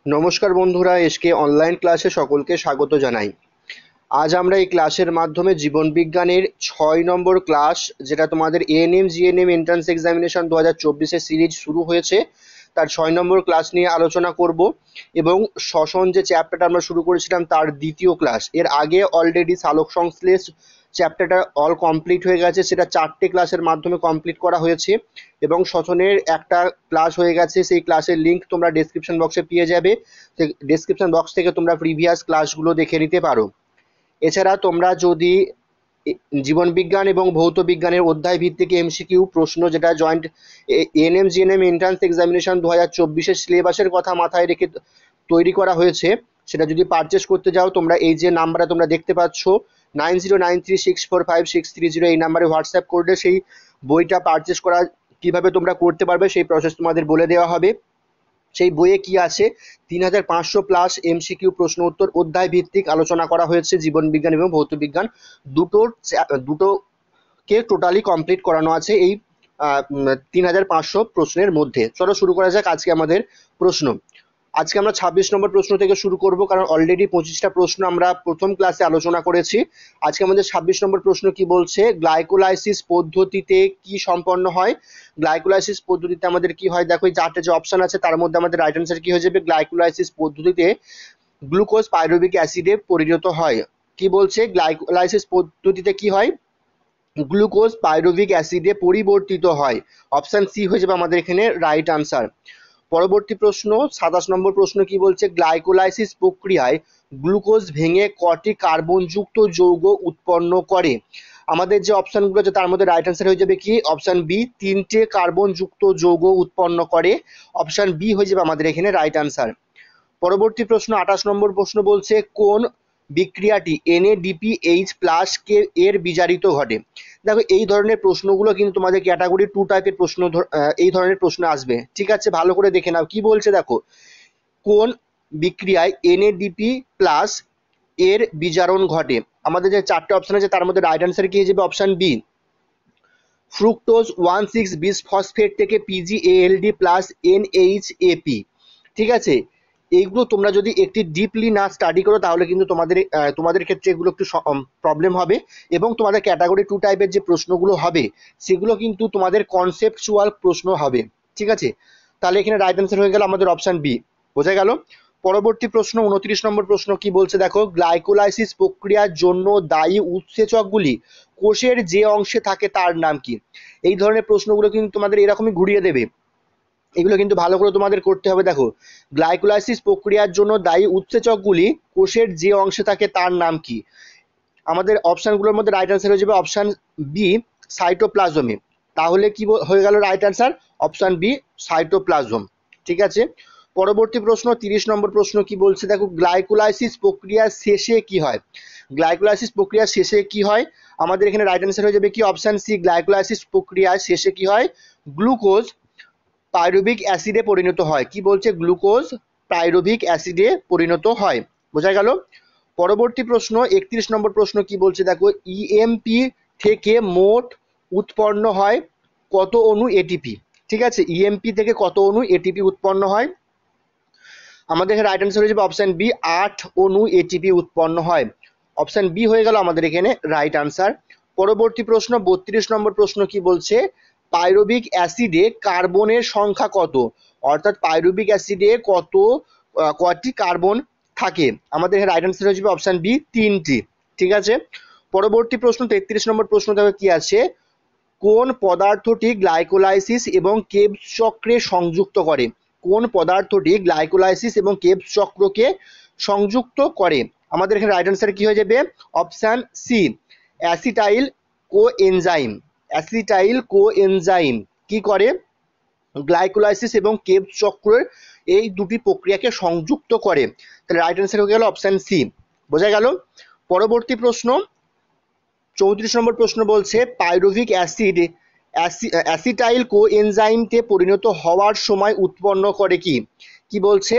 নমস্কার বন্ধুরা, SK online ক্লাসে সকলকে স্বাগত জানাই। আজ আমরা এই ক্লাসের মাধ্যমে জীবন বিজ্ঞানের 6 নম্বর ক্লাস, যেটা তোমাদের এএনএম জিএনএম এন্ট্রান্স এক্সামিনেশন 2024-এর সিরিজ শুরু হয়েছে, তার 6 নম্বর ক্লাস নিয়ে আলোচনা করব। এবং শ্বসন যে চ্যাপ্টারটা আমরা শুরু করেছিলাম তার দ্বিতীয় ক্লাস, এর আগে অলরেডি সালোক সংশ্লেষ চ্যাপ্টারটা অল কমপ্লিট হয়ে গেছে, সেটা 4টে ক্লাসের মাধ্যমে কমপ্লিট করা হয়েছে। এবং শ্বসনের একটা ক্লাস হয়ে গেছে, সেই ক্লাসের লিঙ্ক তোমরা ডেসক্রিপশন বক্সে পেয়ে যাবে। ডেসক্রিপশন বক্স থেকে তোমরা প্রিভিয়াস ক্লাসগুলো দেখে নিতে পারো। এছাড়া তোমরা যদি জীবন বিজ্ঞান এবং ভৌত বিজ্ঞানের অধ্যায় ভিত্তিক এমসিকিউ প্রশ্ন, যেটা joint ANM GNM entrance examination 2024-এর সিলেবাসের কথা মাথায় রেখে তৈরি করা হয়েছে, সেটা যদি পারচেস করতে যাও, তোমরা এই যে নাম্বারে তোমরা দেখতে পাচ্ছ 9093645630, এই নাম্বারে হোয়াটসঅ্যাপ করলে সেই বইটা পারচেস করা কিভাবে তোমরা করতে পারবে সেই প্রসেস তোমাদের বলে দেওয়া হবে। সেই বইয়ে কি আছে, 3500+ এমসিকিউ প্রশ্ন উত্তর অধ্যায় ভিত্তিক আলোচনা করা হয়েছে। জীবন বিজ্ঞান এবং ভৌত বিজ্ঞান দুটোকে টোটালি কমপ্লিট করানো আছে এই 3500 প্রশ্নের মধ্যে। চলো শুরু করা যাক আজকে আমাদের প্রশ্ন। আজকে আমরা 26 নম্বর প্রশ্ন থেকে শুরু করব, কারণ অলরেডি 25টা প্রশ্ন আমরা প্রথম ক্লাসে আলোচনা করেছি। আজকে আমাদের 26 নম্বর প্রশ্ন কি বলছে, গ্লাইকোলাইসিস পদ্ধতিতে কি সম্পন্ন হয়। গ্লাইকোলাইসিস পদ্ধতিতে আমাদের কি হয়, দেখো এই 4টে যে অপশন আছে তার মধ্যে আমাদের রাইট অ্যান্সার কি হয়ে যাবে, গ্লাইকোলাইসিস পদ্ধতিতে গ্লুকোজ পাইরুভিক অ্যাসিডে পরিণত হয়। কি বলছে, গ্লাইকোলাইসিস পদ্ধতিতে কি হয়, গ্লুকোজ পাইরুভিক অ্যাসিডে পরিবর্তিত হয়। অপশন সি হয়ে যাবে আমাদের এখানে রাইট আনসার। পরবর্তী প্রশ্ন 27 নম্বর প্রশ্ন কি বলছে, গ্লাইকোলাইসিস প্রক্রিয়ায় গ্লুকোজ ভেঙে কটি কার্বনযুক্ত যৌগ উৎপন্ন করে। আমাদের যে অপশনগুলো আছে তার মধ্যে রাইট অ্যান্সার হয়ে যাবে কি, অপশন বি, 3টে কার্বনযুক্ত যৌগ উৎপন্ন করে। অপশন বি হয়ে যাবে আমাদের এখানে রাইট আনসার। পরবর্তী প্রশ্ন 28 নম্বর প্রশ্ন বলছে, কোন বিক্রিয়াটি NADPH+ কে এর বিজারিত ঘটে। দেখো এই ধরনের প্রশ্নগুলো কিন্তু তোমাদের ক্যাটাগরি 2 টাইপের প্রশ্ন, এই ধরনের প্রশ্ন আসবে, ঠিক আছে, ভালো করে দেখে নাও কি বলছে। দেখো, কোন বিক্রিয়ায় NADP+ এর বিজারণ ঘটে। আমাদের যে 4টে অপশন আছে তার মধ্যে রাইট অ্যান্সার কি হয়ে যাবে, অপশন বি, ফ্রুক্টোজ 1,6-বিসফসফেট থেকে PgALD+NHAP। ঠিক আছে, এইগুলো তোমরা যদি একটি ডিপলি না স্টাডি করো তাহলে কিন্তু তোমাদের ক্ষেত্রে এগুলো একটু প্রবলেম হবে। এবং তোমাদের ক্যাটাগরি 2 টাইপের যে প্রশ্নগুলো হবে সেগুলো কিন্তু তোমাদের কনসেপচুয়াল প্রশ্ন হবে, ঠিক আছে। তাহলে এখানে রাইট অ্যান্সার হয়ে গেল আমাদের অপশন বি, বোঝা গেল। পরবর্তী প্রশ্ন 29 নম্বর প্রশ্ন কি বলছে, দেখো, গ্লাইকোলাইসিস প্রক্রিয়ার জন্য দায়ী উৎসেচকগুলি কোষের যে অংশে থাকে তার নাম কি। এই ধরনের প্রশ্নগুলো কিন্তু তোমাদের এরকমই ঘুরিয়ে দেবে, এগুলো কিন্তু ভালো করে তোমাদের করতে হবে। দেখো, গ্লাইকোলাইসিস প্রক্রিয়ার জন্য দায়ী উৎসেচকগুলি কোষের যে অংশে থাকে তার নাম কি। আমাদের অপশনগুলোর মধ্যে রাইট অ্যান্সার হয়ে যাবে অপশন বি, সাইটোপ্লাজমে। তাহলে কি হয়ে গেল right answer, option B, cytoplasm, ঠিক আছে। পরবর্তী প্রশ্ন 30 নম্বর প্রশ্ন কি বলছে, দেখো, গ্লাইকোলাইসিস প্রক্রিয়ার শেষে কি হয়। গ্লাইকোলাইসিস প্রক্রিয়ার শেষে কি হয়, আমাদের এখানে রাইট অ্যান্সার হয়ে যাবে কি, অপশন সি, গ্লাইকোলাইসিস প্রক্রিয়ার শেষে কি হয়, গ্লুকোজ পাইরুভিক অ্যাসিডে পরিণত হয়। কি বলছে, গ্লুকোজ পাইরুভিক অ্যাসিডে পরিণত হয়, বোঝা গেল। পরবর্তী প্রশ্ন 31 নম্বর প্রশ্ন কি বলছে, দেখো, ইএমপি থেকে মোট উৎপন্ন হয় কত অণু এটিপি। ঠিক আছে, ইএমপি থেকে কত অণু এটিপি উৎপন্ন হয়। আমাদের রাইট অ্যান্সার হয়ে যাবে অপশন বি, 8 অণু এটিপি উৎপন্ন হয়। অপশন বি হয়ে গেল আমাদের এখানে রাইট আনসার। পরবর্তী প্রশ্ন 32 নম্বর প্রশ্ন কি বলছে, পাইরুভিক অ্যাসিডে কার্বনের সংখ্যা কত। অর্থাৎ পাইরুভিক অ্যাসিডে কয়টি কার্বন থাকে। আমাদের রাইট অ্যান্সার হয়ে যাবে অপশন বি, 3টি, ঠিক আছে। পরবর্তী প্রশ্ন 33 নম্বর প্রশ্ন দেখো কি আছে, কোন পদার্থটি গ্লাইকোলাইসিস এবং কেবস চক্রে সংযুক্ত করে। কোন পদার্থটি গ্লাইকোলাইসিস এবং কেবস চক্রকে সংযুক্ত করে। আমাদের এখানে রাইট অ্যান্সার কি হয়ে যাবে, option C, acetyl coenzyme. Acetyl coenzyme কি করে, গ্লাইকোলাইসিস এবং কেবস চক্রের এই দুটি প্রক্রিয়াকে সংযুক্ত করে। তাহলে রাইট অ্যান্সার হয়ে গেল অপশন সি, বোঝা গেল। পরবর্তী প্রশ্ন 34 নম্বর প্রশ্ন বলছে, পাইরুভিক অ্যাসিড অ্যাসিটাইল কোএনজাইমে পরিণত হওয়ার সময় উৎপন্ন করে কি। কি বলছে,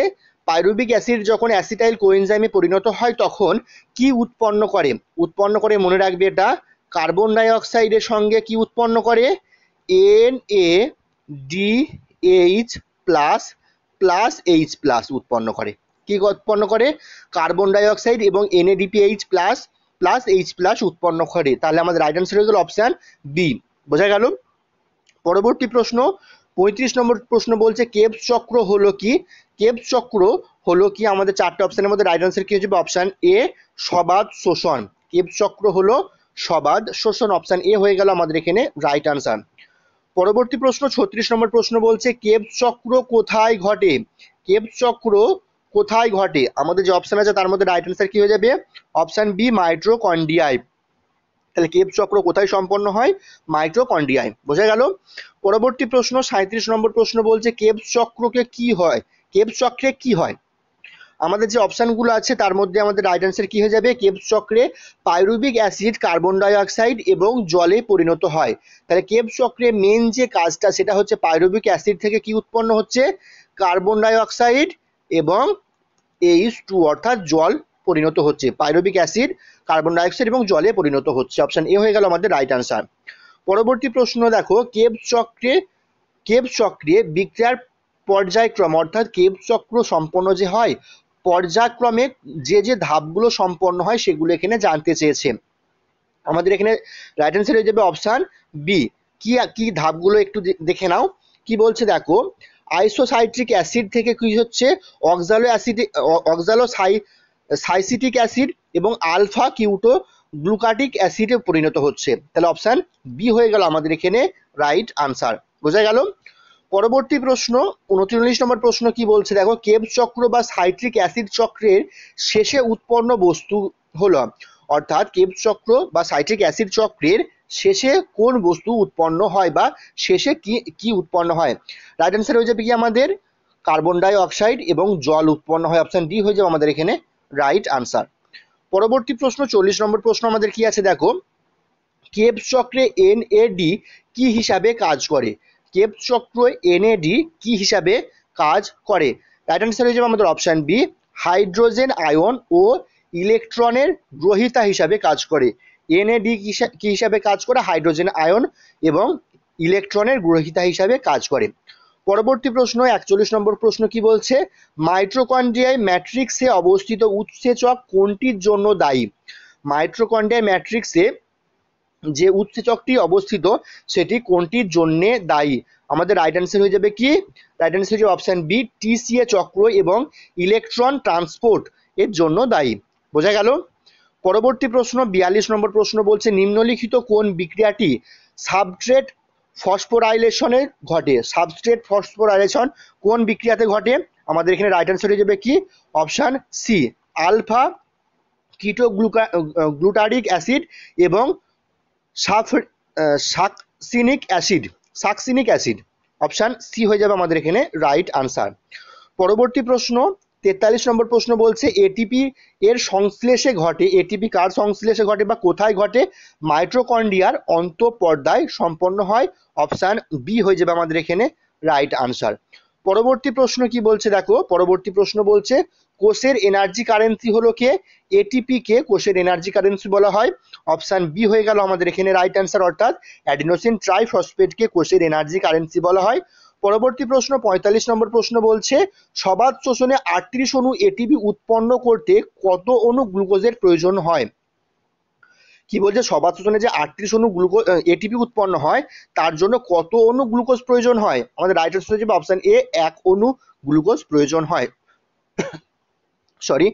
পাইরুভিক অ্যাসিড যখন অ্যাসিটাইল কোএনজাইমে পরিণত হয় তখন কি উৎপন্ন করে। উৎপন্ন করে, মনে রাখবে এটা, কার্বন ডাই অক্সাইডের সঙ্গে কি উৎপন্ন করে, NaDH+ প্লাস এইচ প্লাস উৎপন্ন করে। কি উৎপন্ন করে? কার্বন ডাই অক্সাইড এবং NADPH plus plus H plus উৎপন্ন করে। তাহলে আমাদের রাইট অ্যান্সার হয়ে গেল অপশন বি। বোঝা গেল? পরবর্তী প্রশ্ন 35 নম্বর প্রশ্ন বলছে কেবস চক্র হলো কি? কেবস চক্র হলো কি? আমাদের চারটে অপশনের মধ্যে রাইট অ্যান্সার কি হচ্ছে? অপশন এ সবাদ শোষণ। কেবস চক্র হলো সবাদ শোষণ, অপশন এ হয়ে গেল আমাদের এখানে রাইট অ্যান্সার। পরবর্তী প্রশ্ন 36 নম্বর প্রশ্ন বলছে কেবস চক্র কোথায় ঘটে? কেবস চক্র কোথায় ঘটে? আমাদের যে অপশন আছে তার মধ্যে রাইট অ্যান্সার কি হয়ে যাবে? অপশন বি মাইটোকন্ড্রিয়ায়। তাহলে কেবস চক্র কোথায় সম্পন্ন হয়? মাইটোকন্ড্রিয়ায়। বোঝা গেল? পরবর্তী প্রশ্ন 37 নম্বর প্রশ্ন বলছে কেবস চক্রকে কি হয়? কেবস চক্রে কি হয়? আমাদের যে অপশনগুলো আছে তার মধ্যে আমাদের রাইট অ্যান্সার কি হয়ে যাবে? কেবস চক্রে pyruvic acid carbon die oxide এবং জলে পরিণত হয়। তাহলে কেবস চক্রে মেন যে কাজটা সেটা হচ্ছে পাইরুভিক অ্যাসিড থেকে কি উৎপন্ন হচ্ছে? কার্বন ডাই অক্সাইড এবং H2 অর্থাৎ জল পরিণত হচ্ছে। Pyruvic acid carbon die oxide এবং জলে পরিণত হচ্ছে। অপশন এ হয়ে গেল আমাদের রাইট অ্যান্সার। পরবর্তী প্রশ্ন দেখো কেবস চক্রে বিক্রিয়ার পর্যায়ক্রম অর্থাৎ কেবস চক্র সম্পন্ন যে হয় পর্যায়ক্রমে যে ধাপগুলো সম্পন্ন হয় সেগুলো এখানে জানতে চেয়েছে। আমাদের এখানে রাইট অ্যান্সার হয়ে যাবে অপশন বি। কি কি ধাপগুলো একটু দেখে নাও। কি বলছে দেখো, আইসোসাইট্রিক অ্যাসিড থেকে কি হচ্ছে? সাইসিটিক অ্যাসিড এবং আলফা কিউটো গ্লুকাটিক অ্যাসিডে পরিণত হচ্ছে। তাহলে অপশন বি হয়ে গেল আমাদের এখানে রাইট আনসার। বোঝা গেল? পরবর্তী প্রশ্ন 39 নম্বর প্রশ্ন কি বলছে দেখো, কেবস চক্র বা সাইট্রিক অ্যাসিড চক্রের শেষে উৎপন্ন বস্তু হলো, অর্থাৎ কেবস চক্র বা সাইট্রিক অ্যাসিড চক্রের শেষে কোন বস্তু উৎপন্ন হয় বা শেষে কি কি উৎপন্ন হয়? রাইট অ্যান্সার হয়ে যাবে কি আমাদের কার্বন ডাই অক্সাইড এবং জল উৎপন্ন হয়। অপশন ডি হয়ে যাবে আমাদের এখানে রাইট আনসার। পরবর্তী প্রশ্ন 40 নম্বর প্রশ্ন আমাদের কি আছে দেখো, কেবস চক্রে NAD কি হিসাবে কাজ করে? কেবস চক্র NAD কি হিসাবে কাজ করে? রাইট অ্যান্সার হয়ে যাবে আমাদের অপশন বি হাইড্রোজেন আয়ন ও ইলেকট্রনের গ্রহীতা হিসাবে কাজ করে। NAD কি হিসাবে কাজ করে? হাইড্রোজেন আয়ন এবং ইলেকট্রনের গ্রহীতা হিসাবে কাজ করে। পরবর্তী প্রশ্ন 41 নম্বর প্রশ্ন কি বলছে, মাইটোকন্ড্রিয়ায় ম্যাট্রিক্সে অবস্থিত উৎসেচক কোনটির জন্য দায়ী? মাইটোকন্ড্রিয়ায় ম্যাট্রিক্সে যে উৎসেচকটি অবস্থিত সেটি কোনটির জন্য দায়ী? আমাদের রাইট অ্যান্সার হয়ে যাবে কি? রাইট অ্যান্সার হয়ে যাবে অপশন বি TCA চক্র এবং ইলেকট্রন ট্রান্সপোর্ট এর জন্য দায়ী। বোঝা গেল? পরবর্তী প্রশ্ন 42 নম্বর প্রশ্ন বলছে নিম্নলিখিত কোন বিক্রিয়াটি সাবস্ট্রেট ফসফোরাইলেশনে ঘটে? সাবস্ট্রেট ফসফোরাইলেশন কোন বিক্রিয়াতে ঘটে? আমাদের এখানে রাইট অ্যান্সার হয়ে যাবে কি? অপশন সি আলফা কিটোগ্লুটারিক অ্যাসিড এবং সাকসিনিক অ্যাসিড। অপশন সি হয়ে যাবে আমাদের এখানে রাইট আনসার। পরবর্তী প্রশ্ন 43 নম্বর প্রশ্ন বলছে এটিপি এর সংশ্লেষে ঘটে। এটিপি কার সংশ্লেষে ঘটে বা কোথায় ঘটে? মাইটোকন্ড্রিয়ার অন্তঃপর্দায় সম্পন্ন হয়। অপশন বি হয়ে যাবে আমাদের এখানে রাইট আনসার। পরবর্তী প্রশ্ন কি বলছে দেখো, পরবর্তী প্রশ্ন বলছে কোষের এনার্জি কারেন্সি হলো কে? এটিপি কে কোষের এনার্জি কারেন্সি বলা হয়। অপশন বি হয়ে গেল আমাদের এখানে রাইট অ্যান্সার, অর্থাৎ অ্যাডিনোসিন ট্রাইফসফেটকে কোষের এনার্জি কারেন্সি বলা হয়। পরবর্তী প্রশ্ন 45 নম্বর প্রশ্ন বলছে সবাদ শোষণে 38 অণু এটিপি উৎপন্ন করতে কত অণু গ্লুকোজের প্রয়োজন হয়? কি বলছে, সবাদ শোষণে যে 38 অণু এটিপি উৎপন্ন হয় তার জন্য কত অণু গ্লুকোজ প্রয়োজন হয়? আমাদের রাইট আনসার হচ্ছে অপশন এ 1 অণু গ্লুকোজ প্রয়োজন হয়। সরি।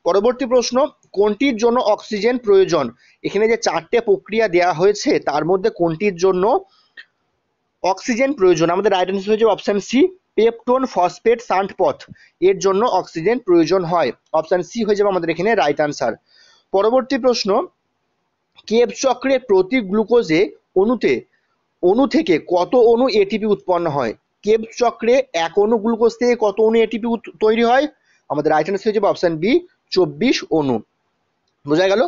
পরবর্তী প্রশ্ন কোনটির জন্য অক্সিজেন প্রয়োজন? এখানে যে চারটে প্রক্রিয়া দেওয়া হয়েছে তার মধ্যে কোনটির জন্য অক্সিজেন প্রয়োজন? আমাদের রাইট আনসার হচ্ছে option C peptone phosphate shunt পথ এর জন্য অক্সিজেন প্রয়োজন হয়। অপশন সি হয়ে যাবে আমাদের এখানে রাইট আনসার। পরবর্তী প্রশ্ন কেবস চক্রে প্রতি গ্লুকোজে অণু থেকে কত অণু এটিপি উৎপন্ন হয়? কেবস চক্রে এক অণু গ্লুকোজ থেকে কত অণু এটিপি তৈরি হয়? আমাদের রাইট আনসার হয়ে যাবে অপশন বি 24 অণু। বোঝা গেল?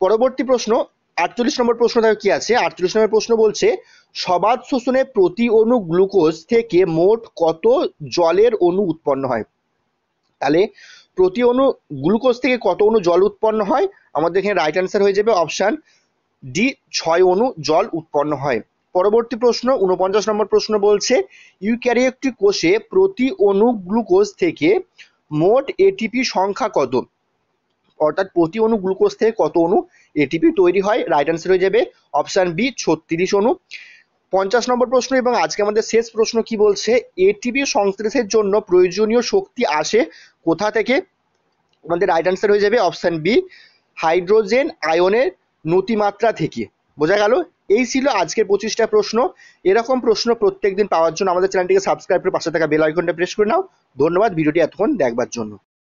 পরবর্তী প্রশ্ন 48 নম্বর প্রশ্ন দেখো কি আছে। 48 নম্বর প্রশ্ন বলছে সবাদ শোষণে প্রতি অণু গ্লুকোজ থেকে মোট কত জলের অণু উৎপন্ন হয়? তাহলে প্রতি অণু গ্লুকোজ থেকে কত অণু জল উৎপন্ন হয়? আমাদের এখানে রাইট অ্যান্সার হয়ে যাবে অপশন ডি 6 অণু জল উৎপন্ন হয়। পরবর্তী প্রশ্ন 49 নম্বর প্রশ্ন বলছে ইউক্যারিওটিক কোষে প্রতি অণু গ্লুকোজ থেকে মোট এটিপি সংখ্যা কত? অর্থাৎ প্রতি অণু গ্লুকোজ থেকে কত অণু এটিপি তৈরি হয়? রাইট অ্যান্সার হয়ে যাবে অপশন বি 36 অণু। 50 নম্বর প্রশ্ন এবং আজকে আমাদের শেষ প্রশ্ন কি বলছে এটিপি সংশ্লেষের জন্য প্রয়োজনীয় শক্তি আসে কোথা থেকে? আমাদের রাইট অ্যান্সার হয়ে যাবে অপশন বি হাইড্রোজেন আয়নের নতিমাত্রা থেকে। বোঝা গেল? এই ছিল আজকের 25টা প্রশ্ন। এরকম প্রশ্ন প্রত্যেকদিন পাওয়ার জন্য আমাদের চ্যানেলটিকে সাবস্ক্রাইব করে পাশে থাকা বেল আইকনটা প্রেস করে নাও। ধন্যবাদ ভিডিওটি এতক্ষণ দেখবার জন্য।